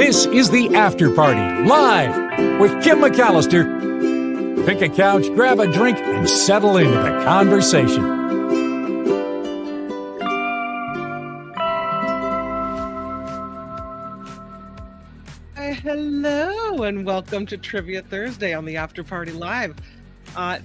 This is the After Party, live with Kim McAllister. Pick a couch, grab a drink, and settle into the conversation. Hello, and welcome to Trivia Thursday on the After Party Live.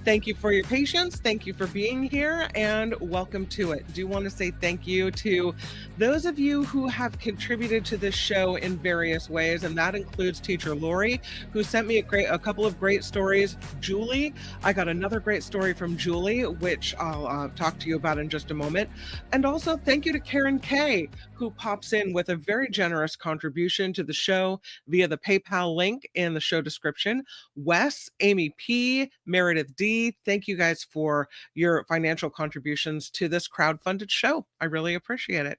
Thank you for your patience. Thank you for being here, and welcome to it. Do want to say thank you to those of you who have contributed to this show in various ways, and that includes Teacher Lori, who sent me a couple of great stories. Julie, I got another great story from Julie, which I'll talk to you about in just a moment. And also thank you to Karen K, who pops in with a very generous contribution to the show via the PayPal link in the show description. Wes, Amy P, Meredith D, thank you guys for your financial contributions to this crowdfunded show. I really appreciate it.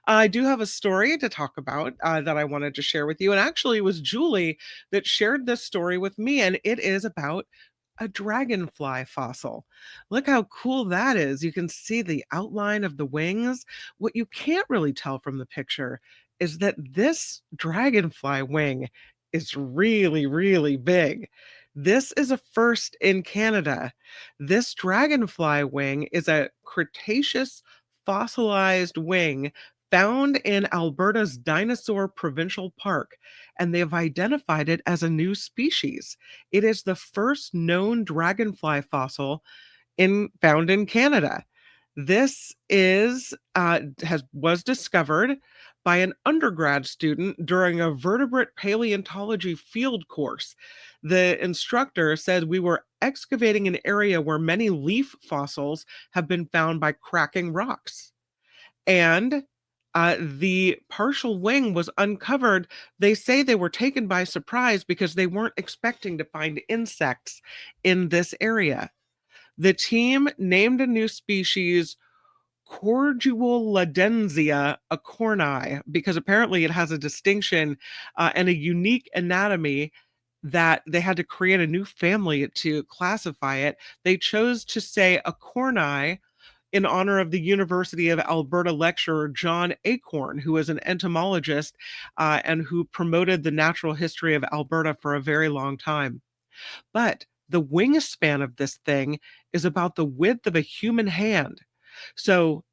I do have a story to talk about that I wanted to share with you. And actually, it was Julie that shared this story with me, and it is about a dragonfly fossil. Look how cool that is. You can see the outline of the wings. What you can't really tell from the picture is that this dragonfly wing is really, really big. This is a first in Canada. This dragonfly wing is a Cretaceous fossilized wing found in Alberta's Dinosaur Provincial Park, and they have identified it as a new species. It is the first known dragonfly fossil found in Canada. This was discovered by an undergrad student during a vertebrate paleontology field course. The instructor said, "We were excavating an area where many leaf fossils have been found by cracking rocks." And the partial wing was uncovered. They say they were taken by surprise because they weren't expecting to find insects in this area. The team named a new species Corduoladensia acorni because apparently it has a distinction and a unique anatomy that they had to create a new family to classify it. They chose to say acorni in honor of the University of Alberta lecturer John Acorn, who is an entomologist and who promoted the natural history of Alberta for a very long time. But the wingspan of this thing is about the width of a human hand. So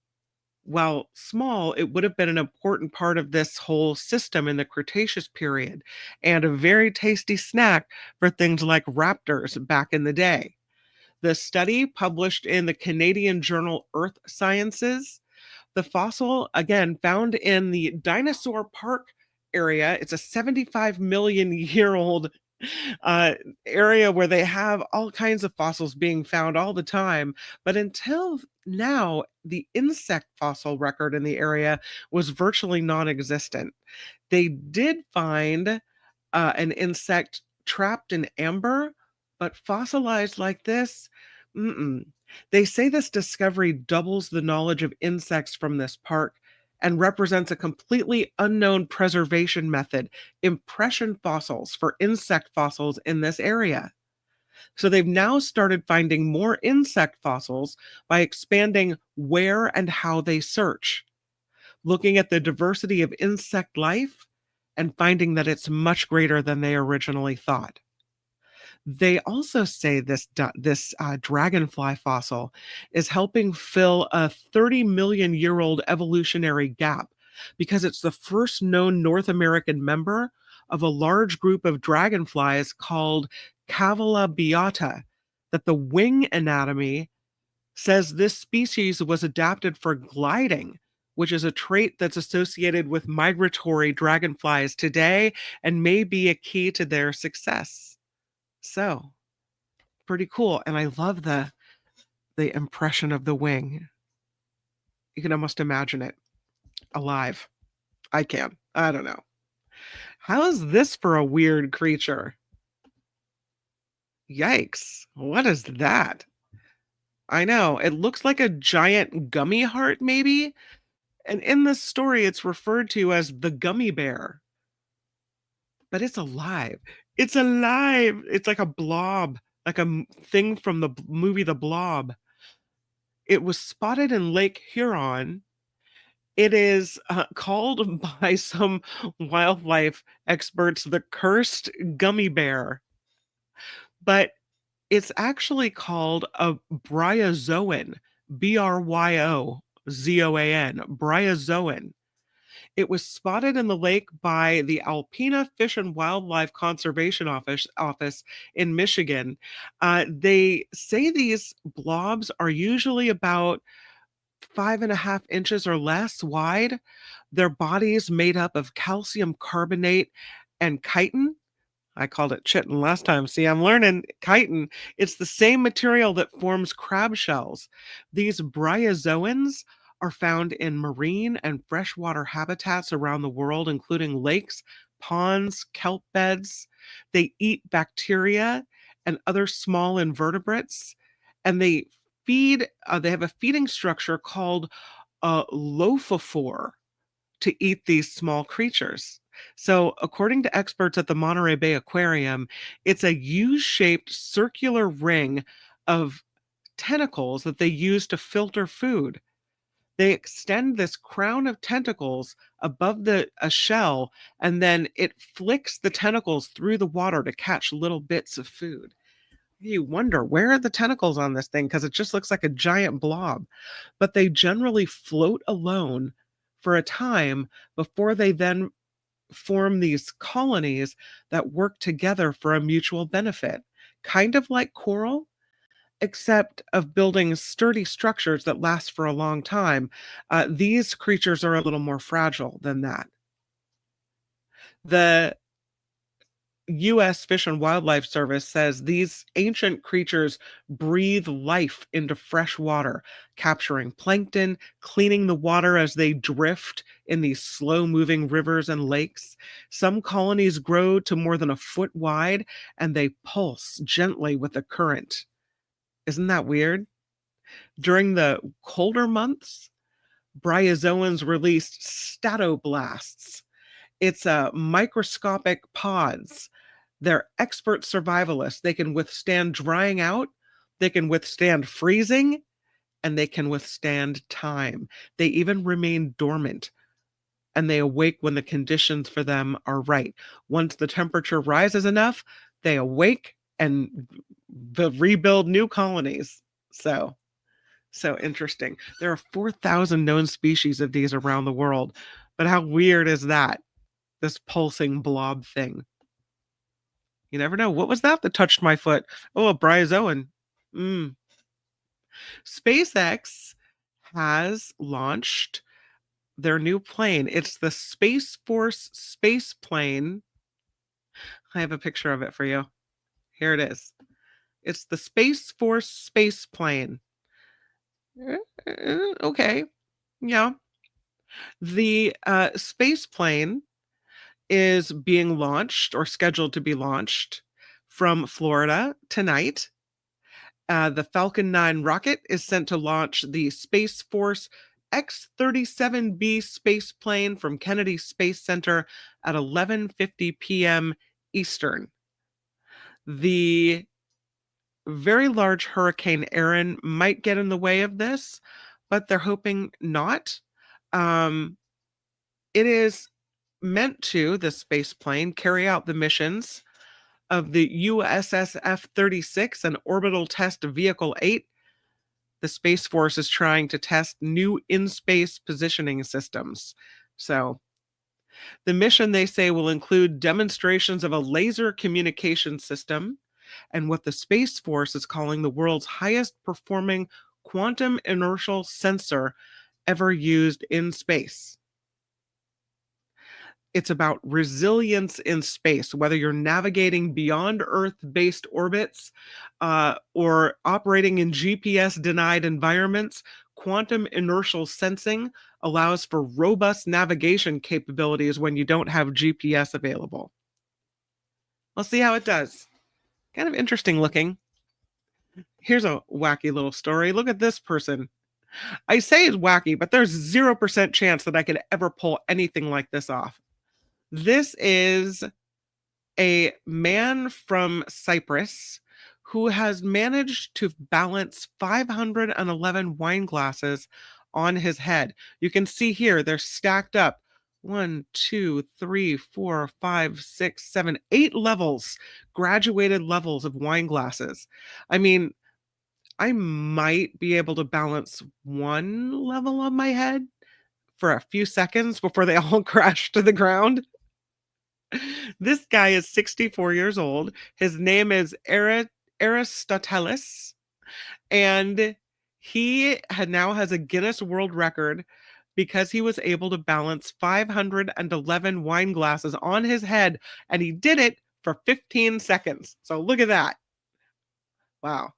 while small, it would have been an important part of this whole system in the Cretaceous period and a very tasty snack for things like raptors back in the day. The study, published in the Canadian journal Earth Sciences, the fossil, again, found in the Dinosaur Park area. It's a 75 million year old area where they have all kinds of fossils being found all the time. But until now, the insect fossil record in the area was virtually non existent. They did find an insect trapped in amber, but fossilized like this, mm-mm. They say this discovery doubles the knowledge of insects from this park and represents a completely unknown preservation method, impression fossils for insect fossils in this area. So they've now started finding more insect fossils by expanding where and how they search, looking at the diversity of insect life and finding that it's much greater than they originally thought. They also say this dragonfly fossil is helping fill a 30 million year old evolutionary gap because it's the first known North American member of a large group of dragonflies called Cavilla beata, that the wing anatomy says this species was adapted for gliding, which is a trait that's associated with migratory dragonflies today and may be a key to their success. So, pretty cool. And I love the impression of the wing. You can almost imagine it alive. I can. I don't know. How is this for a weird creature? Yikes. What is that? I know. It looks like a giant gummy heart, maybe. And in this story, it's referred to as the gummy bear. But it's alive. It's alive. It's like a blob, like a thing from the movie The Blob. It was spotted in Lake Huron, It is called by some wildlife experts the cursed gummy bear, but it's actually called a bryozoan, Bryozoan, bryozoan. It was spotted in the lake by the Alpena Fish and Wildlife Conservation Office in Michigan. They say these blobs are usually about 5.5 inches or less wide. Their bodies made up of calcium carbonate and chitin. I called it chitin last time. See, I'm learning chitin. It's the same material that forms crab shells. These bryozoans are found in marine and freshwater habitats around the world, including lakes, ponds, kelp beds. They eat bacteria and other small invertebrates, and they have a feeding structure called a lophophore to eat these small creatures. So, according to experts at the Monterey Bay Aquarium, it's a U shaped circular ring of tentacles that they use to filter food. They extend this crown of tentacles above a shell, and then it flicks the tentacles through the water to catch little bits of food. You wonder, where are the tentacles on this thing? Because it just looks like a giant blob. But they generally float alone for a time before they then form these colonies that work together for a mutual benefit, kind of like coral, except of building sturdy structures that last for a long time. These creatures are a little more fragile than that. The U.S. Fish and Wildlife Service says these ancient creatures breathe life into fresh water, capturing plankton, cleaning the water as they drift in these slow moving rivers and lakes. Some colonies grow to more than a foot wide and they pulse gently with the current. Isn't that weird? During the colder months, bryozoans released statoblasts. It's microscopic pods. They're expert survivalists. They can withstand drying out, they can withstand freezing, and they can withstand time. They even remain dormant and they awake when the conditions for them are right. Once the temperature rises enough, they awake and rebuild new colonies. So interesting. There are 4,000 known species of these around the world. But how weird is that? This pulsing blob thing. You never know. What was that touched my foot? Oh, a bryozoan. SpaceX has launched their new plane. It's the Space Force space plane. I have a picture of it for you. Here it is. It's the Space Force space plane. Okay. Yeah. The space plane is being launched or scheduled to be launched from Florida tonight. The Falcon 9 rocket is sent to launch the Space Force X-37B space plane from Kennedy Space Center at 11:50 p.m. Eastern. The very large Hurricane Erin might get in the way of this, but they're hoping not. It is meant to, the space plane, carry out the missions of the USS F-36 and Orbital Test Vehicle 8. The Space Force is trying to test new in-space positioning systems. So the mission, they say, will include demonstrations of a laser communication system and what the Space Force is calling the world's highest performing quantum inertial sensor ever used in space. It's about resilience in space, whether you're navigating beyond Earth-based orbits or operating in GPS-denied environments. Quantum inertial sensing allows for robust navigation capabilities when you don't have GPS available. We'll see how it does. Kind of interesting looking. Here's a wacky little story. Look at this person. I say it's wacky, but there's 0% chance that I could ever pull anything like this off. This is a man from Cyprus who has managed to balance 511 wine glasses on his head. You can see here they're stacked up. 1, 2, 3, 4, 5, 6, 7, 8 levels, graduated levels of wine glasses. I mean, I might be able to balance one level on my head for a few seconds before they all crash to the ground. This guy is 64 years old. His name is Aristoteles, and he now has a Guinness World Record because he was able to balance 511 wine glasses on his head, and he did it for 15 seconds. So look at that. Wow.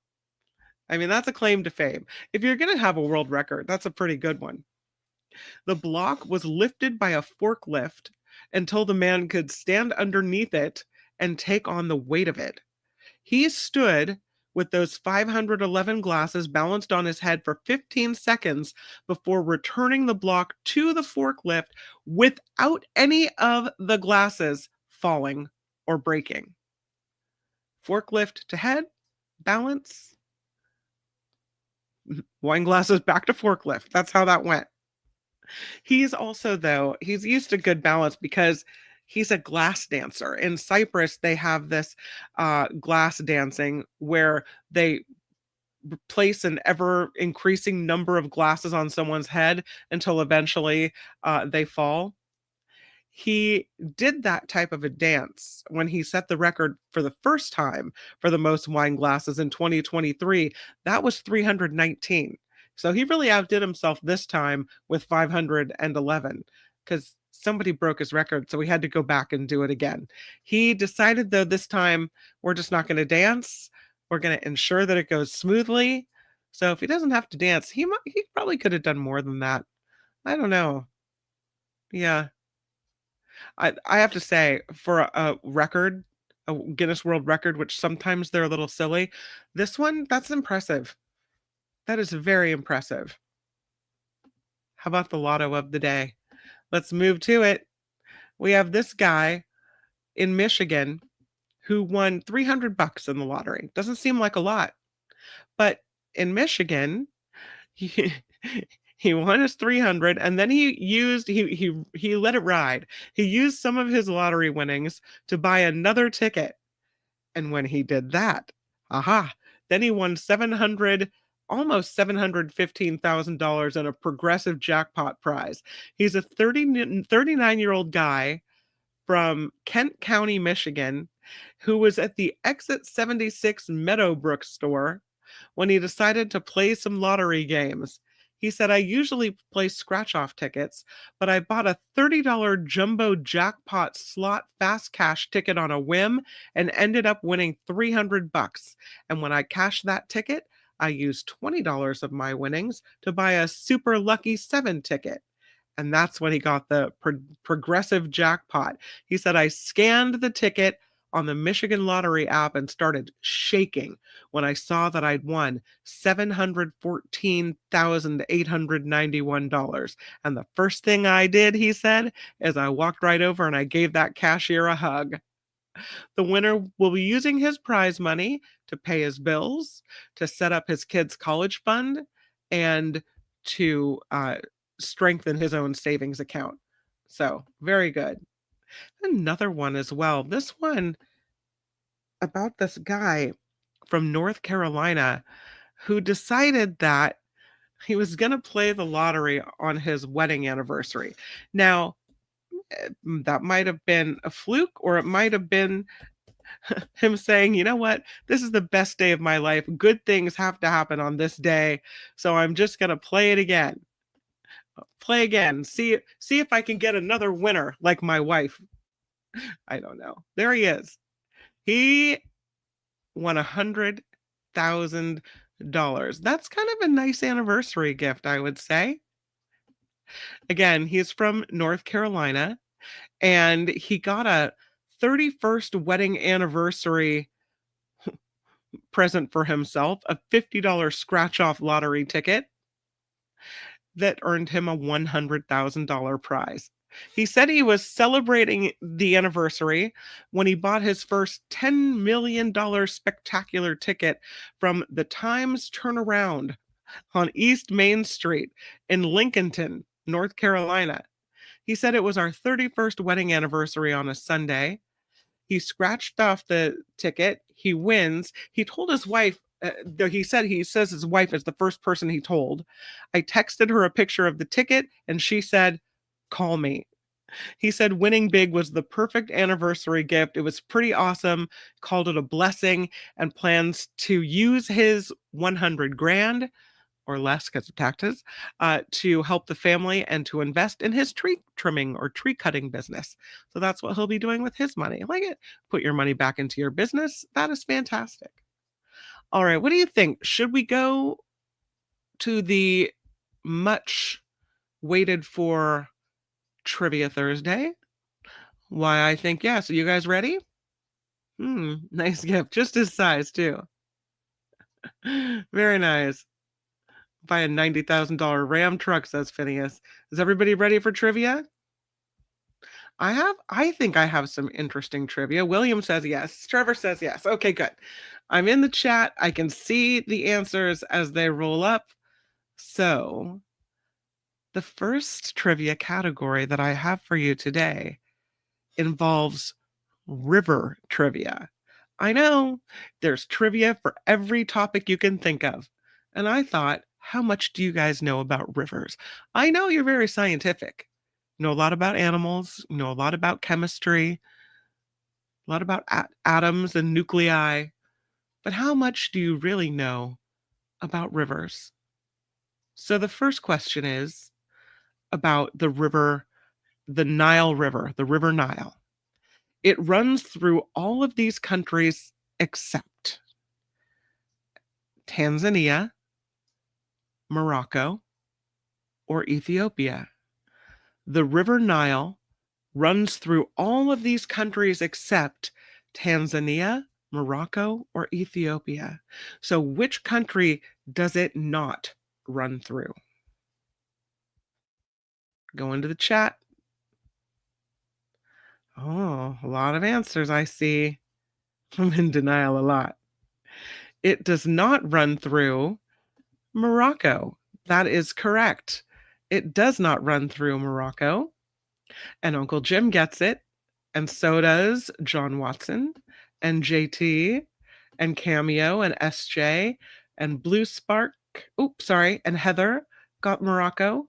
I mean, that's a claim to fame. If you're going to have a world record, that's a pretty good one. The block was lifted by a forklift until the man could stand underneath it and take on the weight of it. He stood with those 511 glasses balanced on his head for 15 seconds before returning the block to the forklift without any of the glasses falling or breaking. Forklift to head, balance, wine glasses back to forklift. That's how that went. He's also, though, he's used to good balance because he's a glass dancer. In Cyprus, they have this glass dancing where they place an ever increasing number of glasses on someone's head until eventually they fall. He did that type of a dance when he set the record for the first time for the most wine glasses in 2023. That was 319. So he really outdid himself this time with 511 because somebody broke his record. So we had to go back and do it again. He decided, though, this time we're just not going to dance. We're going to ensure that it goes smoothly. So if he doesn't have to dance, he probably could have done more than that. I don't know. Yeah. I have to say, for a record, a Guinness World Record, which sometimes they're a little silly, this one, that's impressive. That is very impressive. How about the lotto of the day? Let's move to it. We have this guy in Michigan who won $300 in the lottery. Doesn't seem like a lot, but in Michigan, he won his 300 and then he let it ride. He used some of his lottery winnings to buy another ticket. And when he did that, then he won almost $715,000 in a progressive jackpot prize. He's a 39-year-old guy from Kent County, Michigan, who was at the Exit 76 Meadowbrook store when he decided to play some lottery games. He said, I usually play scratch-off tickets, but I bought a $30 jumbo jackpot slot fast cash ticket on a whim and ended up winning $300. And when I cashed that ticket, I used $20 of my winnings to buy a Super Lucky 7 ticket. And that's when he got the progressive jackpot. He said, I scanned the ticket on the Michigan Lottery app and started shaking when I saw that I'd won $714,891. And the first thing I did, he said, is I walked right over and I gave that cashier a hug. The winner will be using his prize money to pay his bills, to set up his kids' college fund, and to strengthen his own savings account. So, very good. Another one as well. This one about this guy from North Carolina who decided that he was going to play the lottery on his wedding anniversary. Now, that might have been a fluke, or it might have been him saying, you know what, this is the best day of my life. Good things have to happen on this day. So I'm just going to play it again. Play again. See if I can get another winner like my wife. I don't know. There he is. He won $100,000. That's kind of a nice anniversary gift, I would say. Again, he's from North Carolina, and he got a 31st wedding anniversary present for himself, a $50 scratch-off lottery ticket that earned him a $100,000 prize. He said he was celebrating the anniversary when he bought his first $10 million spectacular ticket from the Times Turnaround. on East Main Street in Lincolnton, North Carolina. He said it was our 31st wedding anniversary on a Sunday. He scratched off the ticket. He wins. He told his wife, he says his wife is the first person he told. I texted her a picture of the ticket and she said, call me. He said winning big was the perfect anniversary gift. It was pretty awesome. Called it a blessing and plans to use his 100 grand or less because of taxes to help the family and to invest in his tree trimming or tree cutting business. So that's what he'll be doing with his money. I like it. Put your money back into your business. That is fantastic. All right. What do you think? Should we go to the much waited for Trivia Thursday? Why, I think yes. Are you guys ready? Nice gift. Just his size, too. Very nice. Buy a $90,000 Ram truck, says Phineas. Is everybody ready for trivia? I think I have some interesting trivia. William says yes. Trevor says yes. Okay, good. I'm in the chat. I can see the answers as they roll up. So, the first trivia category that I have for you today involves river trivia. I know there's trivia for every topic you can think of. And I thought, how much do you guys know about rivers? I know you're very scientific. You know a lot about animals, you know a lot about chemistry, a lot about atoms and nuclei. But how much do you really know about rivers? So the first question is about the river, the Nile River, the River Nile. It runs through all of these countries except Tanzania, Morocco, or Ethiopia. The River Nile runs through all of these countries except Tanzania, Morocco, or Ethiopia. So which country does it not run through? Go into the chat. Oh, a lot of answers I see. I'm in denial a lot. It does not run through Morocco. That is correct. It does not run through Morocco. And Uncle Jim gets it. And so does John Watson and JT and Cameo and SJ and Blue Spark. And Heather got Morocco.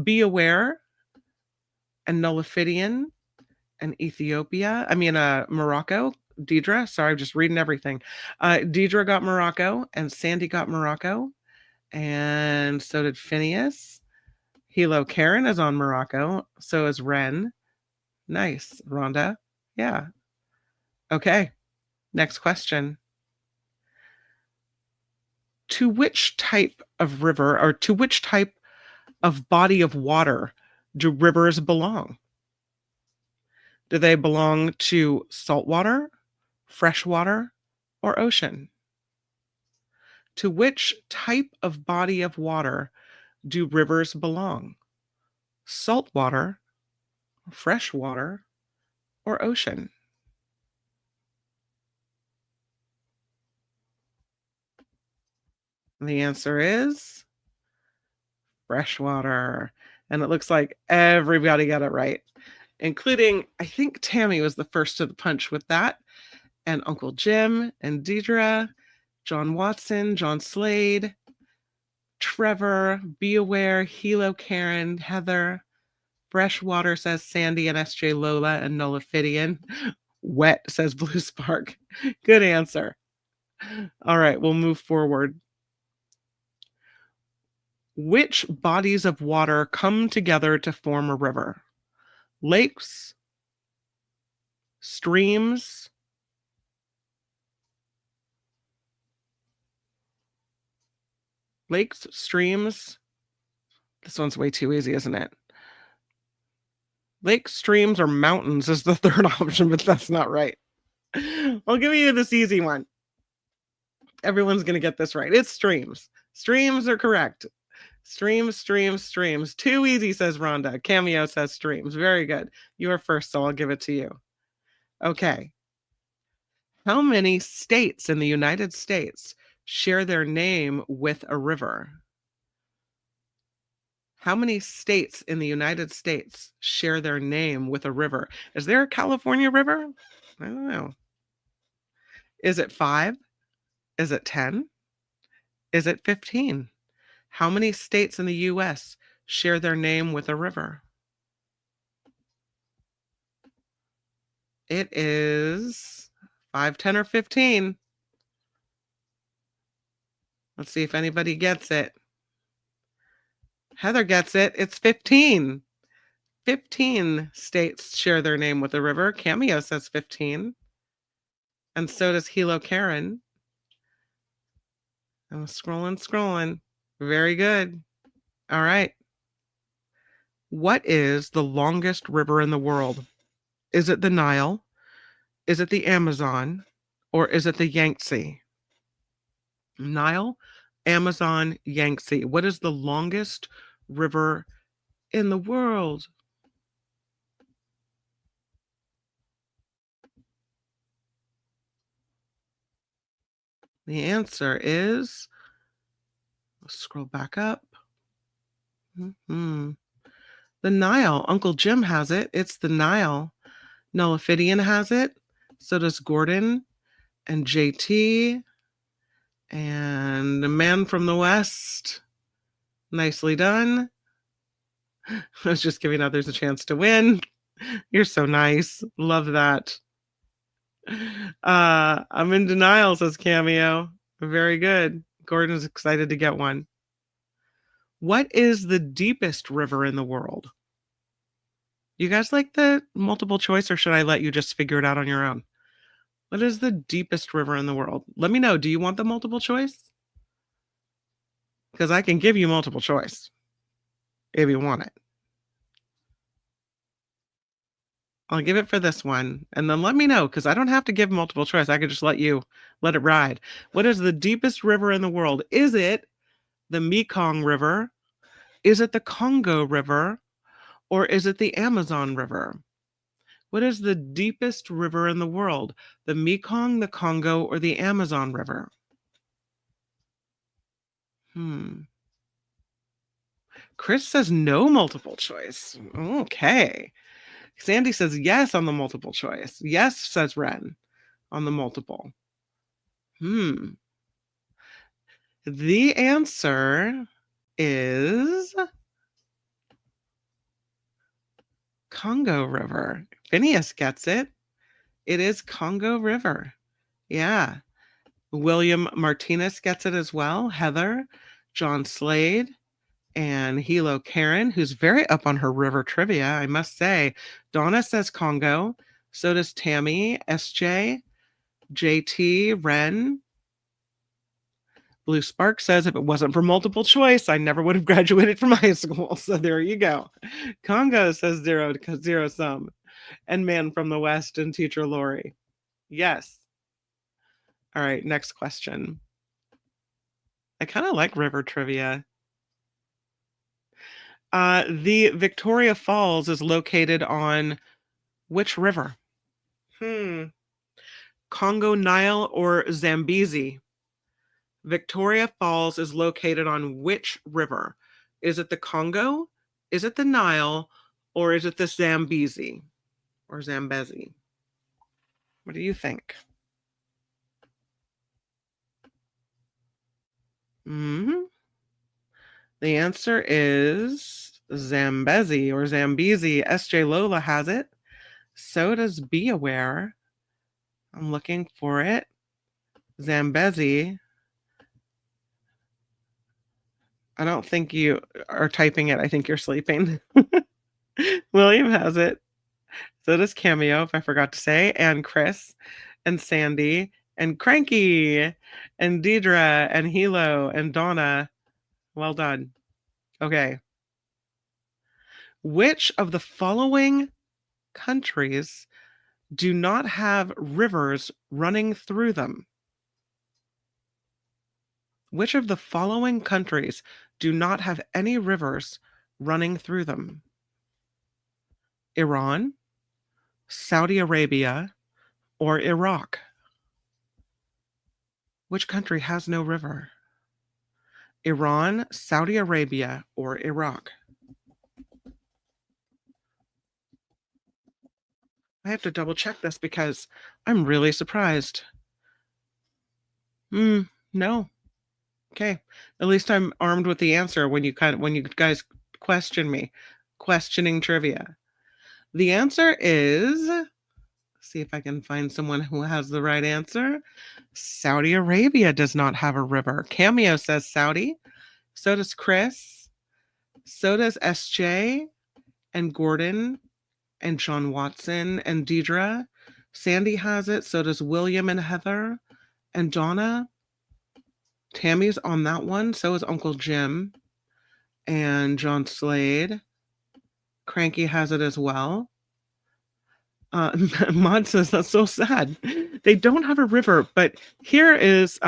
Be Aware and Nullifidian and Ethiopia. Morocco. Deidre. Sorry, I'm just reading everything. Deidre got Morocco and Sandy got Morocco. And so did Phineas. Hilo Karen is on Morocco. So is Ren. Nice. Rhonda. Yeah. Okay. Next question. To which type of river or to which type of body of water do rivers belong? Do they belong to saltwater, freshwater, or ocean? To which type of body of water do rivers belong? Saltwater, freshwater, or ocean? The answer is freshwater. And it looks like everybody got it right, including, I think Tammy was the first to the punch with that, and Uncle Jim and Deidre, John Watson, John Slade, Trevor, Be Aware, Hilo Karen, Heather, Freshwater says Sandy and SJ Lola and Nullifidian. Wet says Blue Spark. Good answer. All right, we'll move forward. Which bodies of water come together to form a river? Lakes, streams, streams. This one's way too easy, isn't it? Lakes, streams, or mountains is the third option, but that's not right. I'll give you this easy one. Everyone's going to get this right. It's streams. Streams are correct. Streams, streams, streams. Too easy, says Rhonda. Cameo says streams. Very good. You are first, so I'll give it to you. Okay. How many states in the United States share their name with a river? How many states in the United States share their name with a river? Is there a California river? I don't know. Is it 5? Is it 10? Is it 15? How many states in the US share their name with a river? It is 5, 10, or 15. Let's see if anybody gets it. Heather gets it. It's 15. 15 states share their name with a river. Cameo says 15. And so does Hilo Karen. I'm scrolling. Very good. All right. What is the longest river in the world? Is it the Nile? Is it the Amazon? Or is it the Yangtze? Nile, Amazon, Yangtze. What is the longest river in the world? The answer is, let's scroll back up. The Nile. Uncle Jim has it. It's the Nile. Nullifidian has it. So does Gordon and JT and the man from the West. Nicely done. I was just giving others a chance to win. You're so nice. Love that. I'm in denial, says Cameo. Very good. Gordon's excited to get one. What is the deepest river in the world? You guys like the multiple choice, or should I let you just figure it out on your own? What is the deepest river in the world? Let me know. Do you want the multiple choice? Because I can give you multiple choice if you want it. I'll give it for this one. And then let me know, because I don't have to give multiple choice. I could just let it ride. What is the deepest river in the world? Is it the Mekong River? Is it the Congo River? Or is it the Amazon River? What is the deepest river in the world? The Mekong, the Congo, or the Amazon River? Chris says no multiple choice. Okay. Sandy says yes on the multiple choice. Yes, says Ren on the multiple. The answer is Congo River. Phineas gets it. It is Congo River. Yeah. William Martinez gets it as well. Heather, John Slade, and Hilo Karen, who's very up on her river trivia, I must say. Donna says Congo. So does Tammy, SJ, JT, Ren. Blue Spark says if it wasn't for multiple choice, I never would have graduated from high school. So there you go. Congo says zero sum. And Man from the West and Teacher Lori. Yes. All right, next question. I kind of like river trivia. The Victoria Falls is located on which river? Congo, Nile, or Zambezi? Victoria Falls is located on which river? Is it the Congo? Is it the Nile? Or is it the Zambezi? Or Zambezi? What do you think? The answer is Zambezi or Zambezi. SJ Lola has it. So does Be Aware. I'm looking for it. Zambezi. I don't think you are typing it. I think you're sleeping. William has it. So does Cameo, if I forgot to say, and Chris, and Sandy, and Cranky, and Deidre, and Hilo, and Donna. Well done. Okay. Which of the following countries do not have rivers running through them? Which of the following countries do not have any rivers running through them? Iran, Saudi Arabia, or Iraq? Which country has no river? Iran, Saudi Arabia, or Iraq? I have to double check this because I'm really surprised. No. Okay. At least I'm armed with the answer when you guys question me. Questioning trivia. The answer is, see if I can find someone who has the right answer. Saudi Arabia does not have a river. Cameo says Saudi. So does Chris. So does SJ and Gordon and John Watson and Deidre. Sandy has it. So does William and Heather and Donna. Tammy's on that one. So is Uncle Jim and John Slade. Cranky has it as well. Mod says that's so sad. They don't have a river, but here is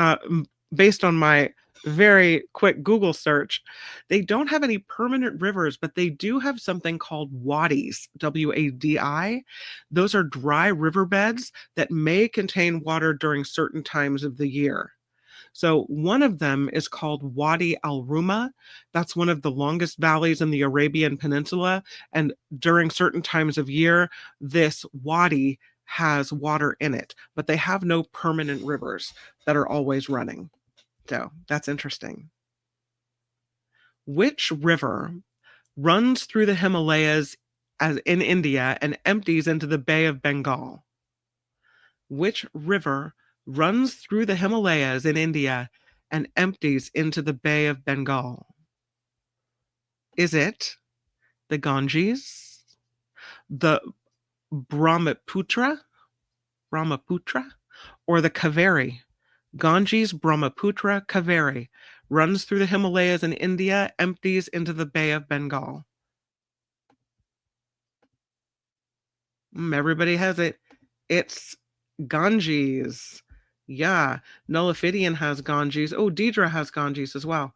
based on my very quick Google search. They don't have any permanent rivers, but they do have something called wadis, W-A-D-I. Those are dry riverbeds that may contain water during certain times of the year. So one of them is called Wadi al-Ruma. That's one of the longest valleys in the Arabian Peninsula. And during certain times of year, this wadi has water in it, but they have no permanent rivers that are always running. So that's interesting. Which river runs through the Himalayas as in India and empties into the Bay of Bengal? Which river runs through the Himalayas in India and empties into the Bay of Bengal? Is it the Ganges, the Brahmaputra, or the Kaveri? Ganges, Brahmaputra, Kaveri runs through the Himalayas in India, empties into the Bay of Bengal. Everybody has it. It's Ganges. Yeah, Nullifidian has Ganges. Oh, Deidre has Ganges as well.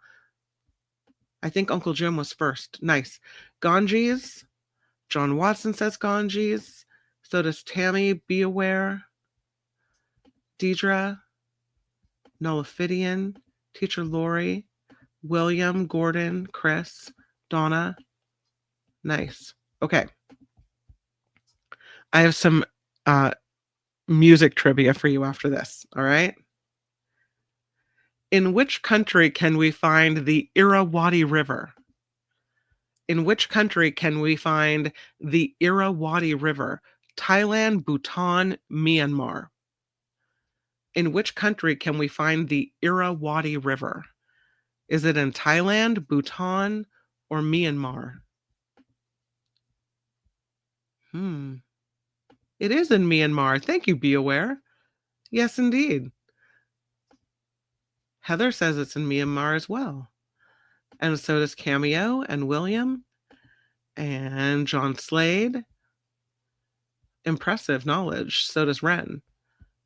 I think Uncle Jim was first. Nice. Ganges. John Watson says Ganges. So does Tammy. Be aware. Deidre. Nullifidian. Teacher Lori. William. Gordon. Chris. Donna. Nice. Okay. I have some music trivia for you after this, all right? In which country can we find the Irrawaddy River? In which country can we find the Irrawaddy River? Thailand, Bhutan, Myanmar. In which country can we find the Irrawaddy River? Is it in Thailand, Bhutan, or Myanmar? It is in Myanmar. Thank you, Be Aware. Yes, indeed. Heather says it's in Myanmar as well. And so does Cameo and William and John Slade. Impressive knowledge. So does Ren.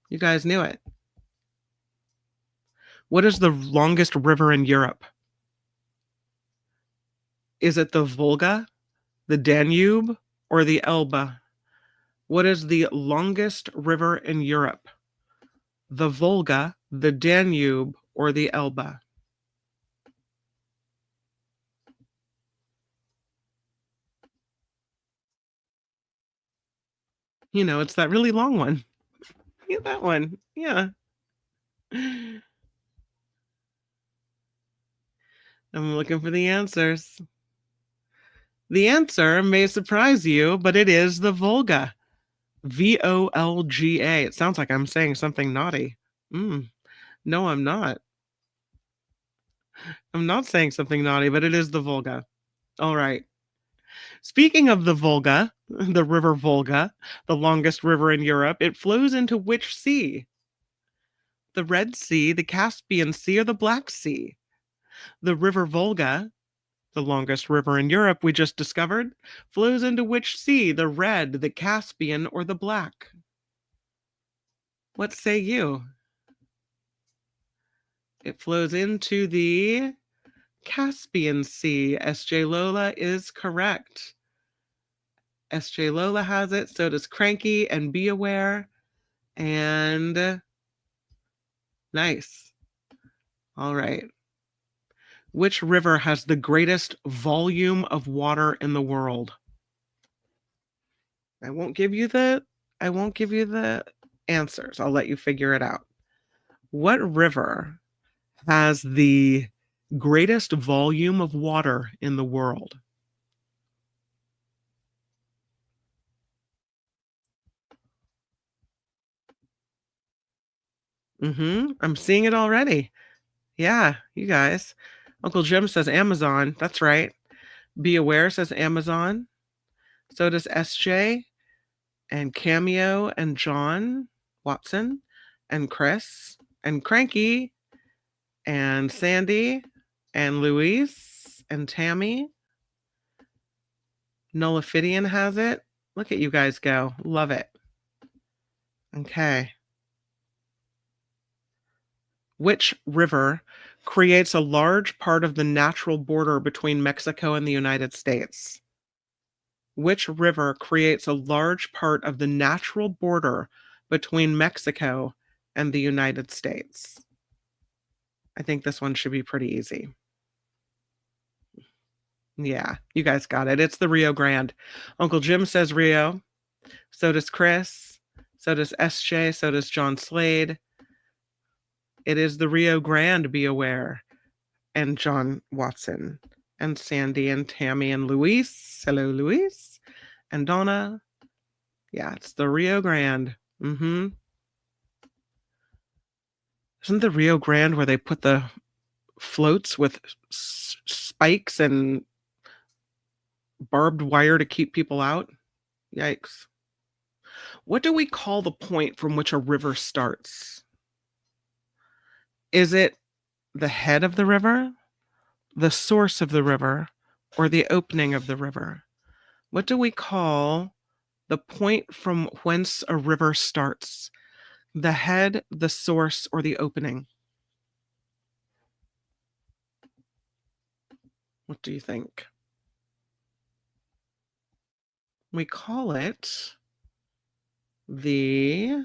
You guys knew it. What is the longest river in Europe? Is it the Volga, the Danube, or the Elbe? What is the longest river in Europe? The Volga, the Danube, or the Elbe? You know, it's that really long one. Yeah, that one. Yeah. I'm looking for the answers. The answer may surprise you, but it is the Volga. Volga. It sounds like I'm saying something naughty. No, I'm not. I'm not saying something naughty, but it is the Volga. All right. Speaking of the Volga, the river Volga, the longest river in Europe, it flows into which sea? The Red Sea, the Caspian Sea, or the Black Sea? The river Volga, the longest river in Europe we just discovered, flows into which sea? The Red, the Caspian, or the Black? What say you? It flows into the Caspian Sea. SJ Lola is correct. SJ Lola has it. So does Cranky and Be Aware. And nice. All right. Which river has the greatest volume of water in the world? I won't give you the I won't give you the answers. I'll let you figure it out. What river has the greatest volume of water in the world? I'm seeing it already. Yeah, you guys. Uncle Jim says Amazon. That's right. Be Aware says Amazon. So does SJ and Cameo and John Watson and Chris and Cranky and Sandy and Luis and Tammy. Nullifidian has it. Look at you guys go. Love it. Okay. Which river creates a large part of the natural border between Mexico and the United States? Which river creates a large part of the natural border between Mexico and the United States? I think this one should be pretty easy. Yeah, you guys got it. It's the Rio Grande. Uncle Jim says Rio. So does Chris. So does SJ. So does John Slade. It is the Rio Grande, Be Aware. And John Watson. And Sandy and Tammy and Luis. Hello, Luis. And Donna. Yeah, it's the Rio Grande. Isn't the Rio Grande where they put the floats with spikes and barbed wire to keep people out? Yikes. What do we call the point from which a river starts? Is it the head of the river, the source of the river, or the opening of the river? What do we call the point from whence a river starts? The head, the source, or the opening? What do you think? We call it the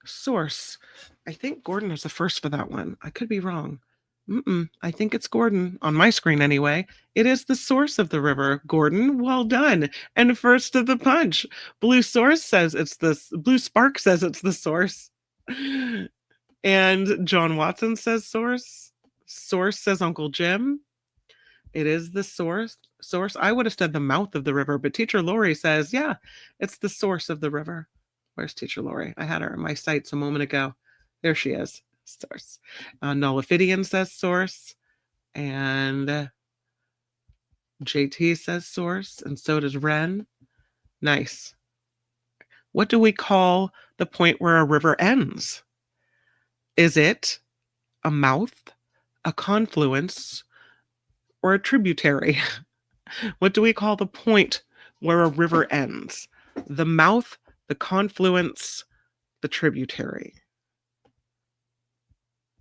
source. I think Gordon is the first for that one. I could be wrong. I think it's Gordon on my screen anyway. It is the source of the river. Gordon, well done. And first to the punch. Blue Spark says it's the source. And John Watson says source. Source says Uncle Jim. It is the source. I would have said the mouth of the river, but Teacher Lori says, yeah, it's the source of the river. Where's Teacher Lori? I had her in my sights a moment ago. There she is. Source. Nullifidian says source. And JT says source. And so does Ren. Nice. What do we call the point where a river ends? Is it a mouth, a confluence, or a tributary? What do we call the point where a river ends? The mouth, the confluence, the tributary.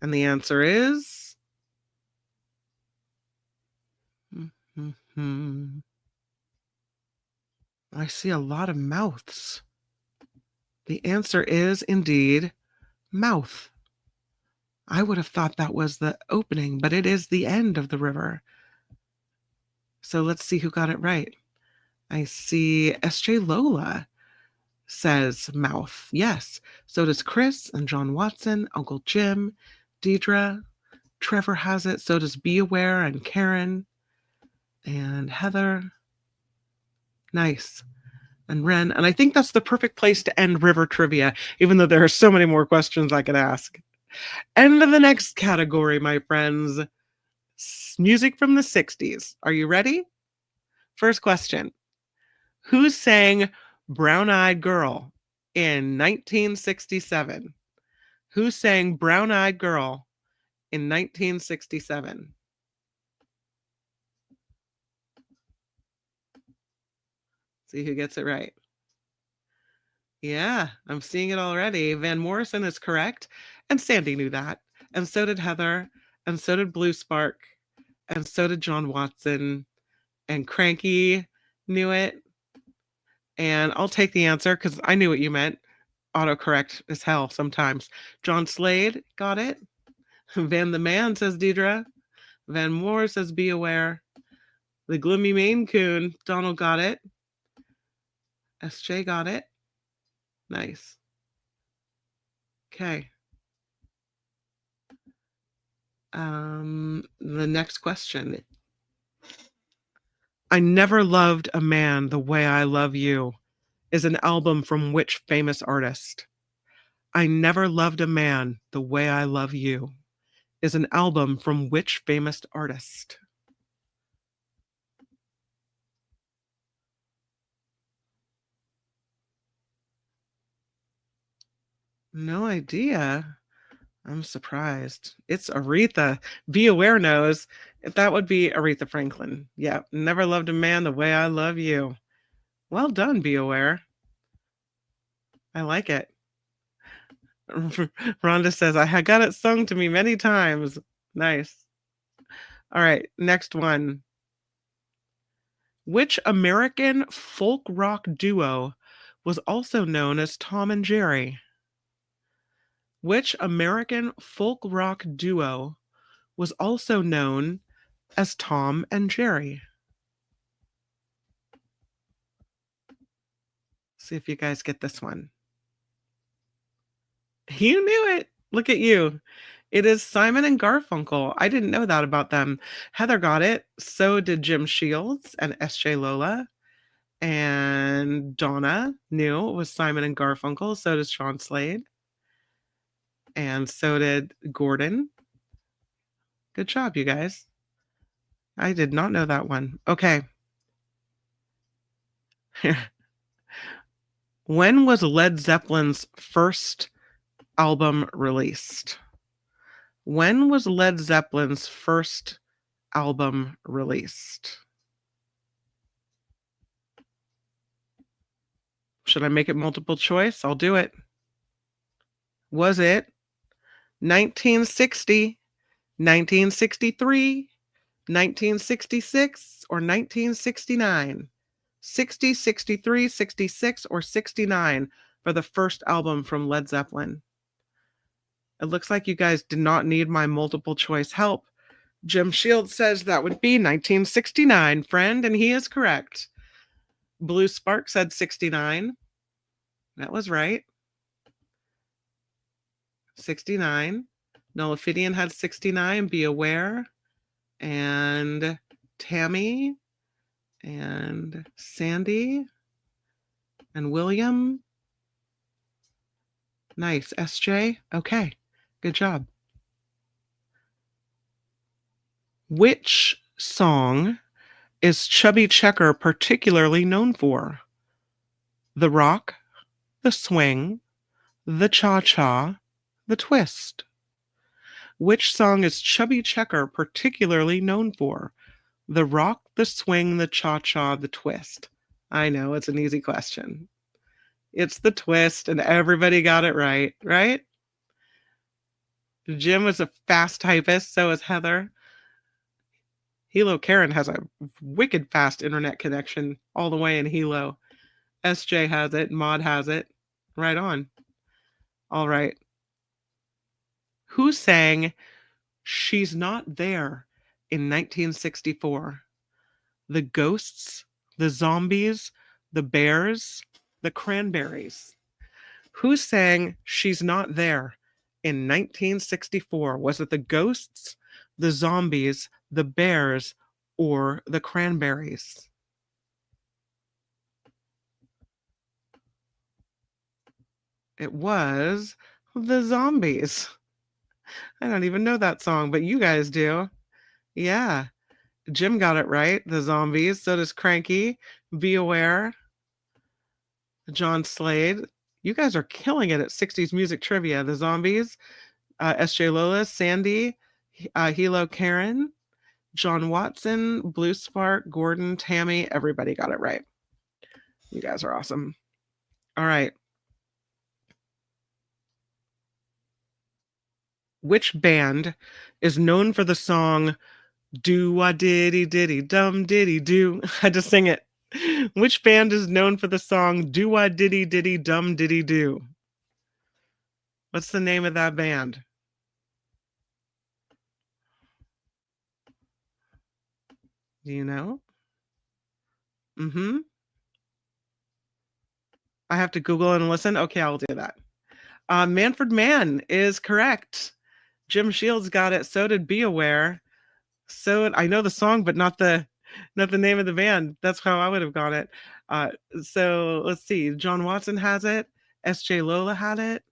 And the answer is... I see a lot of mouths. The answer is indeed mouth. I would have thought that was the opening, but it is the end of the river. So let's see who got it right. I see SJ Lola says mouth. Yes. So does Chris and John Watson, Uncle Jim, Deidre. Trevor has it. So does Be Aware and Karen and Heather. Nice. And Ren. And I think that's the perfect place to end river trivia, even though there are so many more questions I could ask. And the next category, my friends, music from the 60s. Are you ready? First question. Who sang Brown Eyed Girl in 1967? Who sang Brown Eyed Girl in 1967? See who gets it right. Yeah, I'm seeing it already. Van Morrison is correct. And Sandy knew that. And so did Heather. And so did Blue Spark. And so did John Watson. And Cranky knew it. And I'll take the answer because I knew what you meant. Autocorrect as hell sometimes. John Slade got it. Van the Man says Deidre. Van Moore says Be Aware. The Gloomy Maine Coon, Donald got it. SJ got it. Nice. Okay. The next question. I Never Loved a Man the Way I Love You is an album from which famous artist? I Never Loved a Man the Way I Love You is an album from which famous artist? No idea. I'm surprised. It's Aretha. Be Aware knows. That would be Aretha Franklin. Yeah. Never loved a man the way I love you. Well done, Be Aware. I like it. Rhonda says, I had got it sung to me many times. Nice. All right. Next one. Which American folk rock duo was also known as Tom and Jerry? Which American folk rock duo was also known as Tom and Jerry? See if you guys get this one. You knew it. Look at you. It is Simon and Garfunkel. I didn't know that about them. Heather got it. So did Jim Shields and SJ Lola. And Donna knew it was Simon and Garfunkel. So does Sean Slade. And so did Gordon. Good job, you guys. I did not know that one. Okay. When was Led Zeppelin's first album released? When was Led Zeppelin's first album released? Should I make it multiple choice? I'll do it. Was it 1960, 1963, 1966, or 1969? 60, 63, 66, or 69 for the first album from Led Zeppelin? It looks like you guys did not need my multiple choice help. Jim Shields says that would be 1969, friend, and he is correct. Blue Spark said 69. That was right. 69. Nullifidian had 69. Be Aware. And Tammy. And Sandy. And William. Nice. SJ. Okay. Good job. Which song is Chubby Checker particularly known for? The rock, the swing, the cha-cha, the twist. Which song is Chubby Checker particularly known for? The rock, the swing, the cha-cha, the twist. I know, it's an easy question. It's the twist, and everybody got it right, right? Jim was a fast typist, so is Heather. Hilo Karen has a wicked fast internet connection all the way in Hilo. SJ has it. Maud has it. Right on. All right. Who sang She's Not There in 1964? The Ghosts, the Zombies, the Bears, the Cranberries. Who sang She's Not There in 1964? Was it the Ghosts, the Zombies, the Bears, or the Cranberries? It was the Zombies. I don't even know that song, but you guys do. Yeah. Jim got it right. The Zombies. So does Cranky. Be Aware. John Slade. You guys are killing it at 60s music trivia. The Zombies. SJ Lola. Sandy. Hilo Karen. John Watson. Blue Spark. Gordon. Tammy. Everybody got it right. You guys are awesome. All right. Which band is known for the song Do-wah-diddy-diddy-dum-diddy-do? I had to sing it. Which band is known for the song Do-wah-diddy-diddy-dum-diddy-do? What's the name of that band? Do you know? Mm-hmm. I have to Google and listen. Okay, I'll do that. Manfred Mann is correct. Jim Shields got it. So did Be Aware. So I know the song, but not the name of the band. That's how I would have got it. So let's see. John Watson has it. S.J. Lola had it.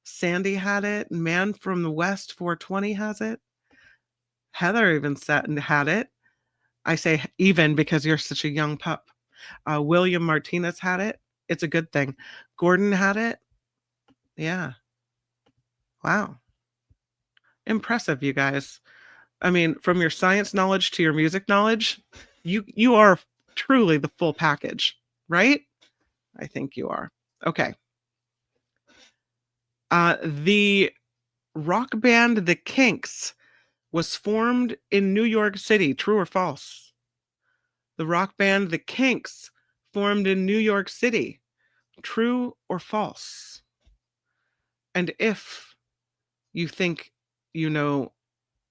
Sandy had it. Man from the West 420 has it. Heather even had it. I say even because you're such a young pup. William Martinez had it. It's a good thing. Gordon had it. Yeah. Wow. Impressive, you guys. I mean, from your science knowledge to your music knowledge, you are truly the full package, right? I think you are. Okay. The rock band The Kinks was formed in New York City. True or false? The rock band The Kinks formed in New York City. True or false? And if you think you know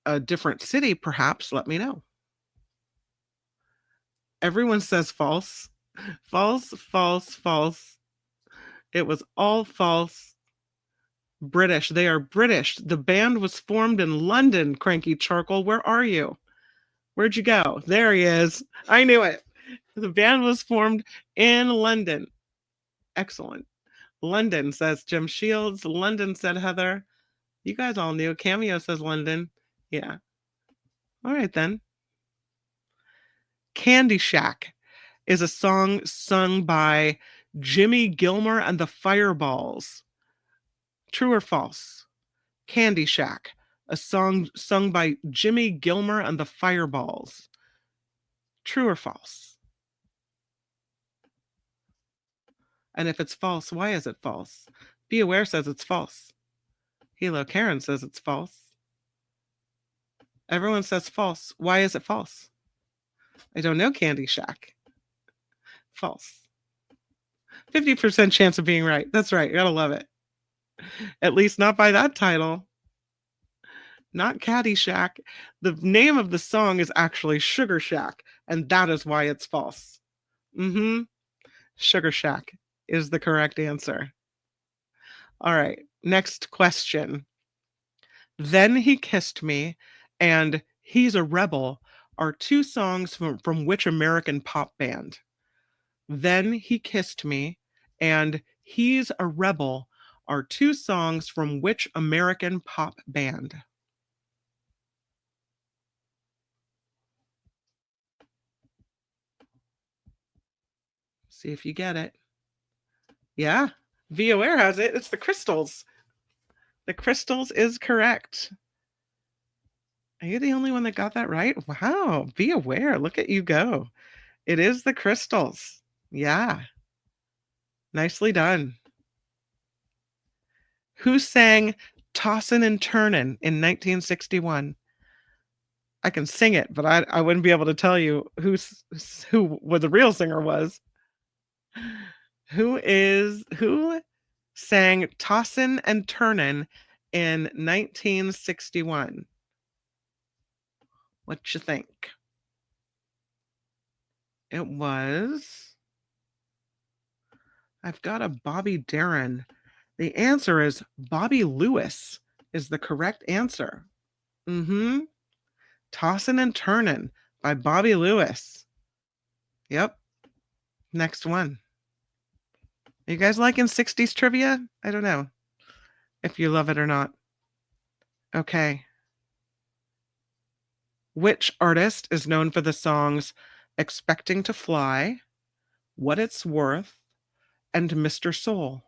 a different city, perhaps let me know. Everyone says false. False, false, false. It was all false. British. They are British. The band was formed in London, Cranky Charcoal. Where are you? Where'd you go? There he is. I knew it. The band was formed in London. Excellent. London, says Jim Shields. London, said Heather. You guys all knew. Cameo says London. Yeah. All right, then. Candy Shack is a song sung by Jimmy Gilmer and the Fireballs. True or false? Candy Shack, a song sung by Jimmy Gilmer and the Fireballs. True or false? And if it's false, why is it false? Be Aware says it's false. Hilo Karen says it's false. Everyone says false. Why is it false? I don't know, Candy Shack. False. 50% chance of being right. That's right. You gotta love it. At least not by that title. Not Caddyshack. The name of the song is actually Sugar Shack, and that is why it's false. Sugar Shack is the correct answer. All right, next question. Then He Kissed Me and He's a Rebel are two songs from which American pop band? Then He Kissed Me and He's a Rebel are two songs from which American pop band? See if you get it. Yeah, Be Aware has it. It's the Crystals. The Crystals is correct. Are you the only one that got that right? Wow, Be Aware. Look at you go. It is the Crystals. Yeah. Nicely done. Who sang Tossin' and Turnin' in 1961? I can sing it, but I wouldn't be able to tell you who what the real singer was. Who sang Tossin' and Turnin' in 1961? What you think? It was... I've got a Bobby Darin. The answer is Bobby Lewis is the correct answer. Tossin' and Turnin' by Bobby Lewis. Yep. Next one. Are you guys liking 60s trivia? I don't know if you love it or not. Okay. Which artist is known for the songs Expecting to Fly, What It's Worth, and Mr. Soul?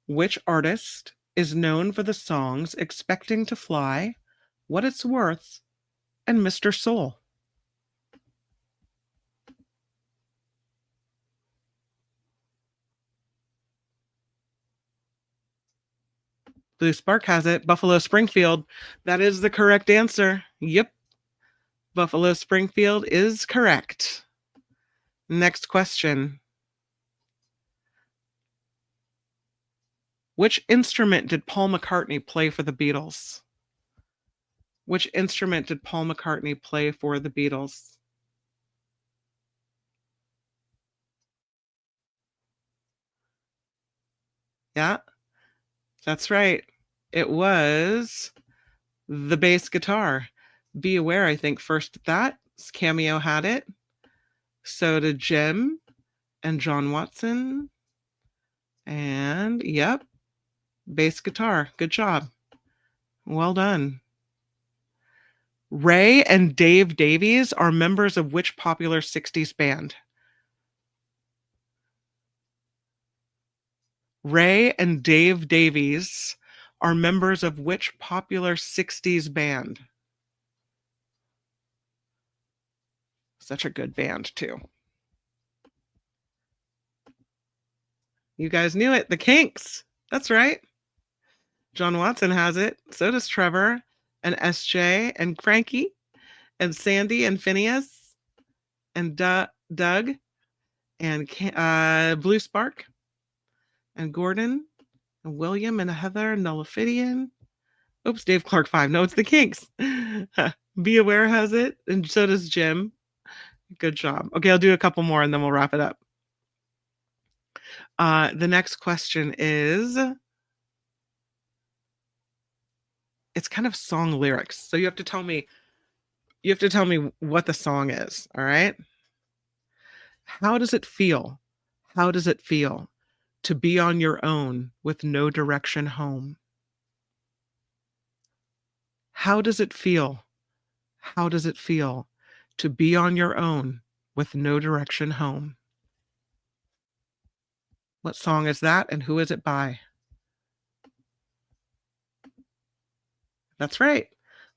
Which artist is known for the songs Expecting to Fly, What It's Worth, and Mr. Soul? Blue Spark has it. Buffalo Springfield. That is the correct answer. Yep. Buffalo Springfield is correct. Next question. Which instrument did Paul McCartney play for the Beatles? Which instrument did Paul McCartney play for the Beatles? Yeah, that's right. It was the bass guitar. Be Aware, I think, first that. Cameo had it. So did Jim and John Watson. And yep, bass guitar. Good job. Well done. Ray and Dave Davies are members of which popular 60s band? Ray and Dave Davies are members of which popular 60s band? Such a good band, too. You guys knew it. The Kinks. That's right. John Watson has it. So does Trevor and SJ and Frankie and Sandy and Phineas and Doug and Blue Spark and Gordon and William and Heather and Nullifidian. Oops, Dave Clark 5. No, it's the Kinks. Be Aware has it, and so does Jim. Good job. Okay, I'll do a couple more and then we'll wrap it up. The next question is, it's kind of song lyrics. So you have to tell me what the song is, all right? How does it feel? How does it feel to be on your own with no direction home? How does it feel? How does it feel to be on your own with no direction home? What song is that and who is it by? That's right.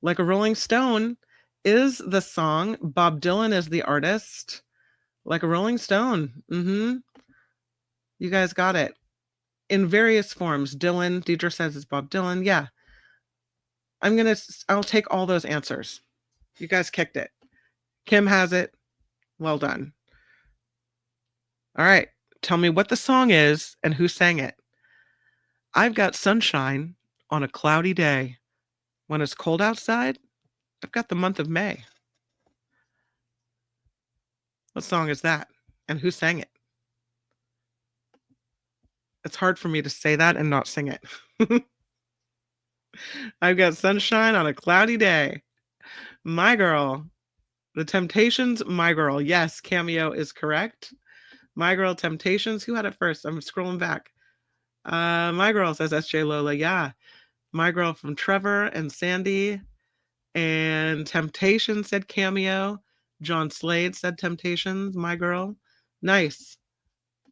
Like a Rolling Stone is the song. Bob Dylan is the artist. Like a Rolling Stone. You guys got it. In various forms. Dylan, Deidre says it's Bob Dylan. Yeah. I'll take all those answers. You guys kicked it. Kim has it. Well done. All right. Tell me what the song is and who sang it. I've got sunshine on a cloudy day. When it's cold outside, I've got the month of May. What song is that? And who sang it? It's hard for me to say that and not sing it. I've got sunshine on a cloudy day. My Girl. The Temptations, My Girl. Yes, Cameo is correct. My Girl, Temptations. Who had it first? I'm scrolling back. My Girl says SJ Lola. Yeah. My Girl from Trevor and Sandy. And Temptations said Cameo. John Slade said Temptations, My Girl. Nice.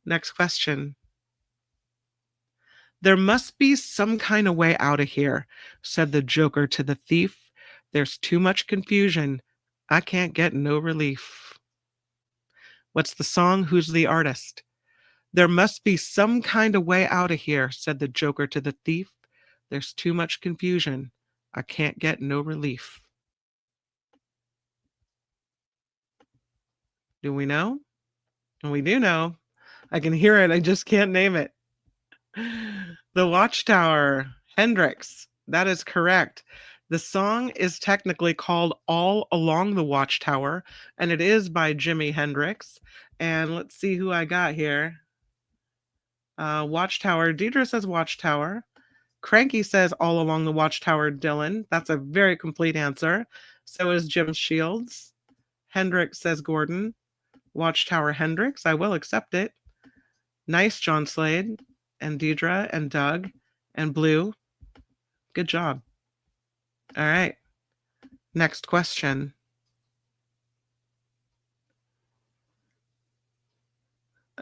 Next question. There must be some kind of way out of here, said the Joker to the thief. There's too much confusion. I can't get no relief. What's the song? Who's the artist? There must be some kind of way out of here, said the Joker to the thief. There's too much confusion. I can't get no relief. Do we know? We do know. I can hear it. I just can't name it. The Watchtower, Hendrix. That is correct. The song is technically called All Along the Watchtower, and it is by Jimi Hendrix. And let's see who I got here. Watchtower. Deidre says Watchtower. Cranky says All Along the Watchtower, Dylan. That's a very complete answer. So is Jim Shields. Hendrix says Gordon. Watchtower Hendrix. I will accept it. Nice, John Slade and Deidre and Doug and Blue. Good job. All right. Next question.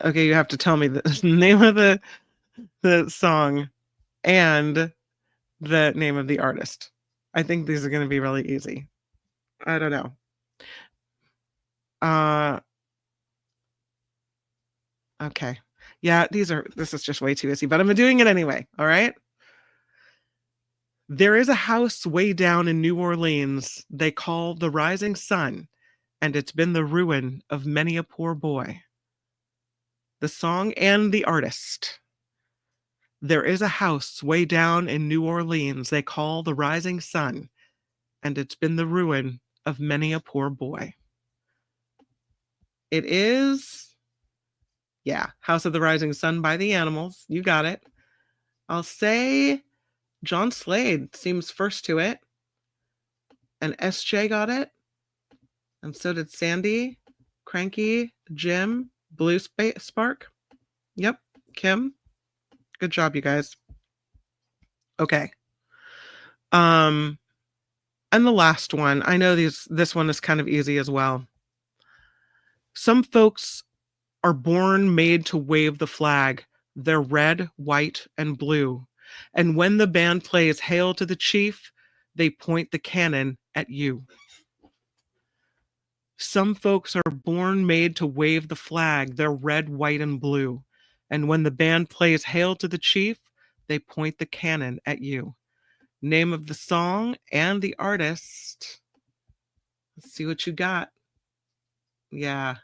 Okay, you have to tell me the name of the song and the name of the artist. I think these are going to be really easy. I don't know. Okay. Yeah, this is just way too easy, but I'm doing it anyway. All right. There is a house way down in New Orleans they call the Rising Sun, and it's been the ruin of many a poor boy. The song and the artist. There is a house way down in New Orleans they call the Rising Sun, and it's been the ruin of many a poor boy. It is, yeah, House of the Rising Sun by the Animals. You got it. I'll say John Slade seems first to it. And SJ got it. And so did Sandy, Cranky, Jim, Blue Spark. Yep, Kim. Good job, you guys. Okay. And the last one. I know this one is kind of easy as well. Some folks are born made to wave the flag. They're red, white, and blue. And when the band plays Hail to the Chief, they point the cannon at you. Some folks are born made to wave the flag. They're red, white, and blue. And when the band plays Hail to the Chief, they point the cannon at you. Name of the song and the artist. Let's see what you got. Yeah,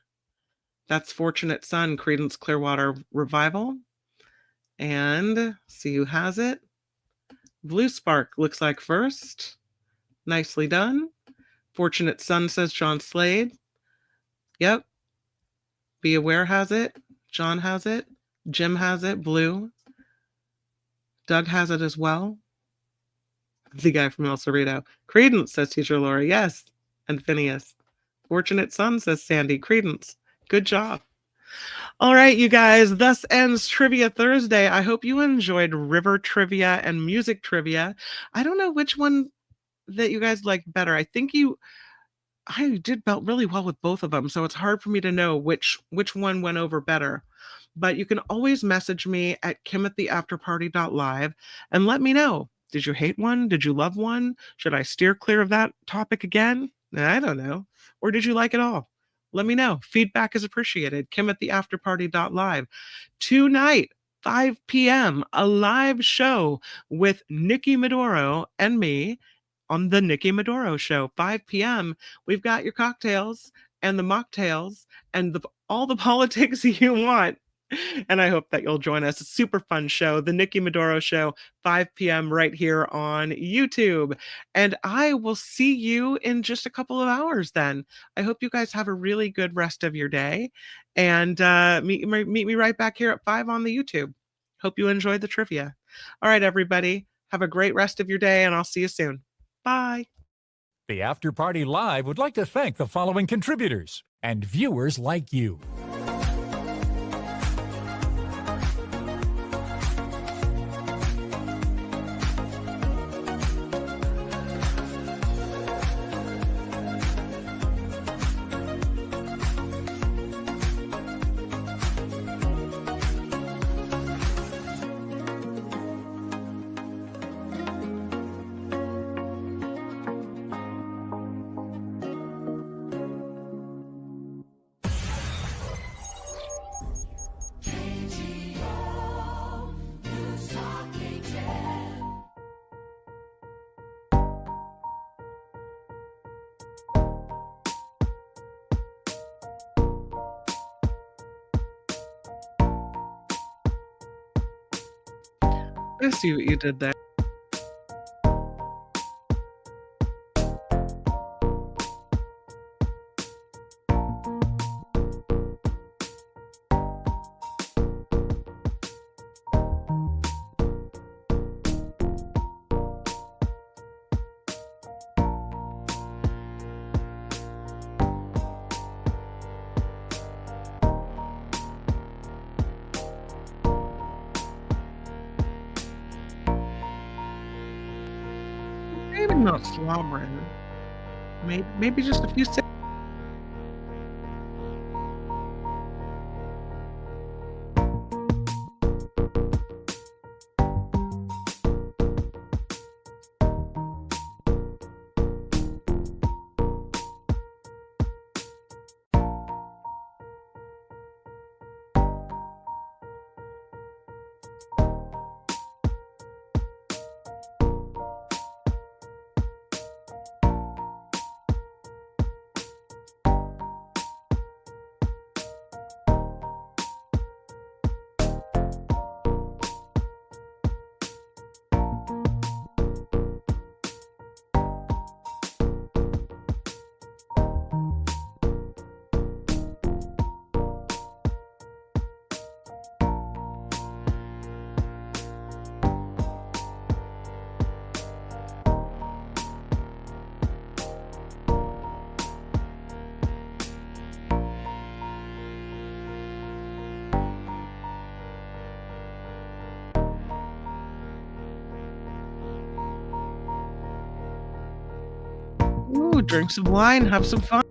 that's Fortunate Son, Creedence Clearwater Revival. And see who has it. Blue Spark looks like first. Nicely done. Fortunate Son says John Slade. Yep. Be Aware has it. John has it. Jim has it. Blue. Doug has it as well. The guy from El Cerrito. Creedence says Teacher Laura. Yes. And Phineas. Fortunate Son says Sandy. Creedence. Good job. All right, you guys, thus ends Trivia Thursday. I hope you enjoyed river trivia and music trivia. I don't know which one that you guys like better. I did really well with both of them, so it's hard for me to know which one went over better. But you can always message me at kim@theafterparty.live and let me know. Did you hate one? Did you love one? Should I steer clear of that topic again? I don't know. Or did you like it all? Let me know. Feedback is appreciated. kim@theafterparty.live. Tonight, 5 p.m., a live show with Nikki Maduro and me on the Nikki Maduro Show. 5 p.m., we've got your cocktails and the mocktails and all the politics you want. And I hope that you'll join us. It's a super fun show, the Nikki Maduro Show, 5 p.m. right here on YouTube. And I will see you in just a couple of hours then. I hope you guys have a really good rest of your day. And meet me right back here at 5 on the YouTube. Hope you enjoyed the trivia. All right, everybody. Have a great rest of your day, and I'll see you soon. Bye. The After Party Live would like to thank the following contributors and viewers like you. I see what you did there. Maybe not slobbering. Maybe just a few seconds. drink some wine, have some fun.